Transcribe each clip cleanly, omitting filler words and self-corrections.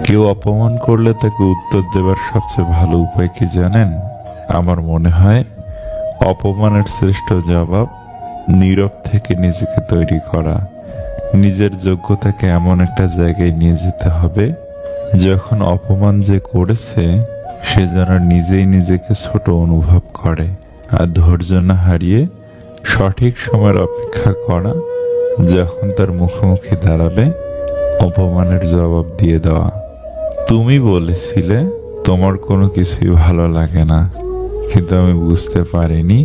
কেউ অপমান করলে তাকে উত্তর দেবার সবচেয়ে ভালো উপায় কি জানেন? আমার মনে হয় অপমানের শ্রেষ্ঠ জবাব নীরব থেকে নিজেকে তৈরি করা। নিজের যোগ্যতাকে এমন একটা জায়গায় নিয়ে যেতে হবে যখন অপমান যে করেছে সে যেন নিজেই নিজেকে ছোট অনুভব করে। আর ধৈর্য না হারিয়ে সঠিক সময়ের অপেক্ষা করা, যখন তার মুখোমুখি দাঁড়াবে অপমানের জবাব দিয়ে দেওয়া। তুমি বলেছিলে তোমার কোনো কিছুই ভালো লাগে না, কিন্তু আমি বুঝতে পারিনি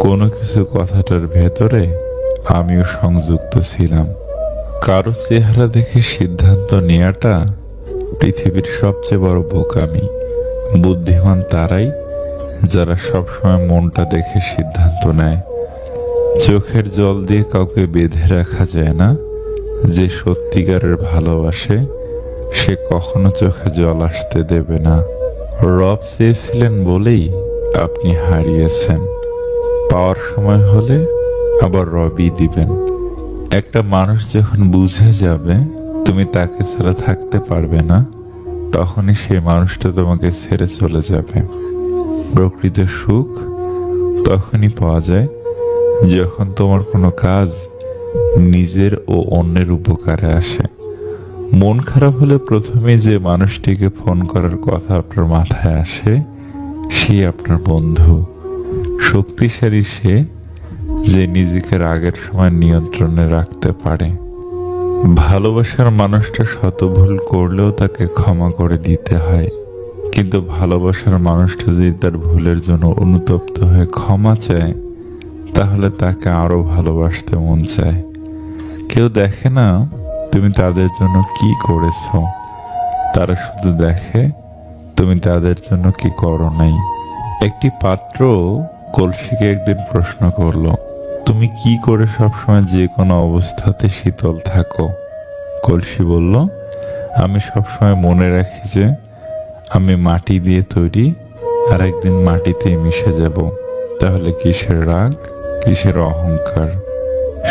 কোনো কিছু কথাটার ভেতরে আমিও সংযুক্ত ছিলাম। কারো চেহারা দেখে সিদ্ধান্ত নেওয়াটা পৃথিবীর সবচেয়ে বড় বোকামি। বুদ্ধিমান তারাই যারা সবসময় মনটা দেখে সিদ্ধান্ত নেয়। চোখের জল দিয়ে কাউকে বেঁধে রাখা যায় না। যে সত্যিকারের ভালোবাসে সে কখনো চোখে জল আসতে দেবে না। রব চেয়েছিলেন বলেই আপনি হারিয়েছেন। পাওয়ার সময় হলে আবার রবই দিবেন। একটা মানুষ যখন বুঝে যাবে তুমি তাকে ছাড়া থাকতে পারবে না, তখনই সেই মানুষটা তোমাকে ছেড়ে চলে যাবে। প্রকৃত সুখ তখনই পাওয়া যায় যখন তোমার কোনো কাজ নিজের ও অন্যের উপকারে আসে। মন খারাপ হলে প্রথমে যে মানুষটিকে ফোন করার কথা আপনার মাথায় আসে সে আপনার বন্ধু। শক্তিশালী সে যে নিজেকে রাগের সময় নিয়ন্ত্রণে রাখতে পারে। ভালোবাসার মানুষটা শত ভুল করলেও তাকে ক্ষমা করে দিতে হয়, কিন্তু ভালোবাসার মানুষটা যদি তার ভুলের জন্য অনুতপ্ত হয়ে ক্ষমা চায় তাহলে তাকে আরো ভালোবাসতে মন চায়। কেউ দেখে না তুমি তাদের জন্য কি করেছ, তারা শুধু দেখে তুমি তাদের জন্য কি করো নাই। একটি পাত্র কলসিকে একদিন প্রশ্ন করলো, তুমি কি করে সবসময় যে কোনো অবস্থাতে শীতল থাকো? কলসি বলল, আমি সবসময় মনে রাখি যে আমি মাটি দিয়ে তৈরি, আর একদিন মাটিতেই মিশে যাব। তাহলে কিসের রাগ, কিসের অহংকার?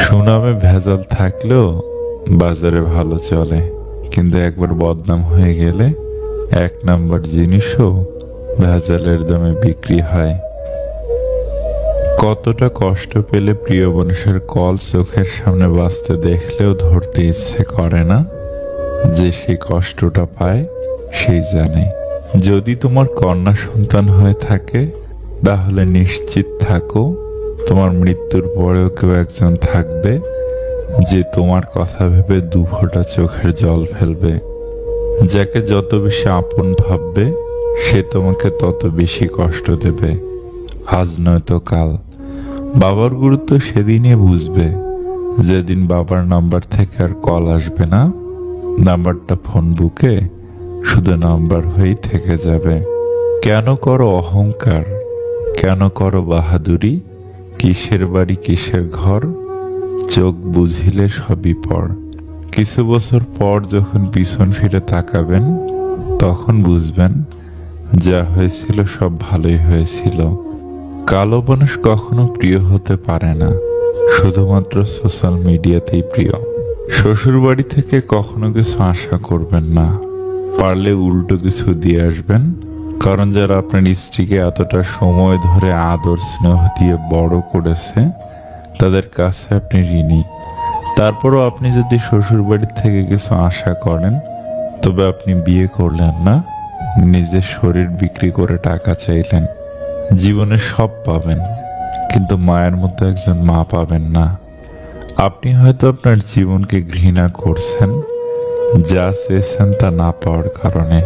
সুনামে ভেজাল থাকলেও বাজারে ভালো চলে, কিন্তু একবার বদনাম হয়ে গেলে এক নাম্বার জিনিসও ভেজালের দামে বিক্রি হয়। কতটা কষ্ট পেলে প্রিয় মানুষের কল চোখের সামনে বাঁচতে দেখলেও ধরতে ইচ্ছে করে না? যে সেই কষ্টটা পায় সেই জানে। যদি তোমার কন্যা সন্তান হয়ে থাকে তাহলে নিশ্চিত থাকো তোমার মৃত্যুর পরেও কেউ একজন থাকবে যে তোমার কথা ভেবে দুফোঁটা চোখের জল ফেলবে। যাকে যত বেশি আপন ভাববে সে তোমাকে তত বেশি কষ্ট দেবে, আজ নয়তো কাল। বাবার গুরুত্ব সেদিনই বুঝবে যেদিন বাবার নাম্বার থেকে আর কল আসবে না, নাম্বারটা ফোন বুকে শুধু নাম্বার হয়েই থেকে যাবে। কেন করো অহংকার, কেন করো বাহাদুরি? কিসের বাড়ি কিসের ঘর, চোখ বুঝিলে সবই পর। কিছু বছর পর যখন পিছন ফিরে তাকাবেন তখন বুঝবেন যা হয়েছিল সব ভালোই হয়েছিল। কালো মানুষ কখনো প্রিয় হতে পারে না, শুধুমাত্র সোশ্যাল মিডিয়াতেই প্রিয়। শ্বশুর বাড়ি থেকে কখনো কিছু আশা করবেন না, পারলে উল্টো কিছু দিয়ে আসবেন। কারণ যারা আপনার স্ত্রীকে এতটা সময় ধরে আদর স্নেহ দিয়ে বড় করেছে তাদের কাছে আপনি ঋণী। তারপরও আপনি যদি শ্বশুর বাড়ি থেকে কিছু আশা করেন তবে আপনি বিয়ে করলেন না, নিজের শরীর বিক্রি করে টাকা চাইলেন। জীবনে সব পাবেন কিন্তু মায়ের মতো একজন মা পাবেন না। আপনি হয়তো আপনার জীবনকে ঘৃণা করছেন যা চেয়েছেন তা না পাওয়ার কারণে,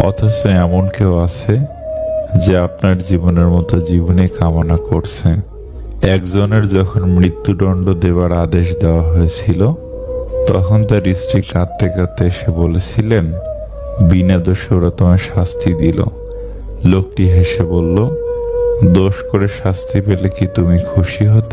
অথচ এমন কেউ আছে যে আপনার জীবনের মতো জীবনে কামনা করছে। একজনের যখন মৃত্যুদণ্ড দেওয়ার আদেশ দেওয়া হয়েছিল তখন তার স্ত্রী কাঁদতে কাঁদতে এসে বলেছিলেন বিনা দোষে ওরা তোমার শাস্তি দিল। লোকটি হেসে বলল, দোষ করে শাস্তি পেলে কি তুমি খুশি হতে?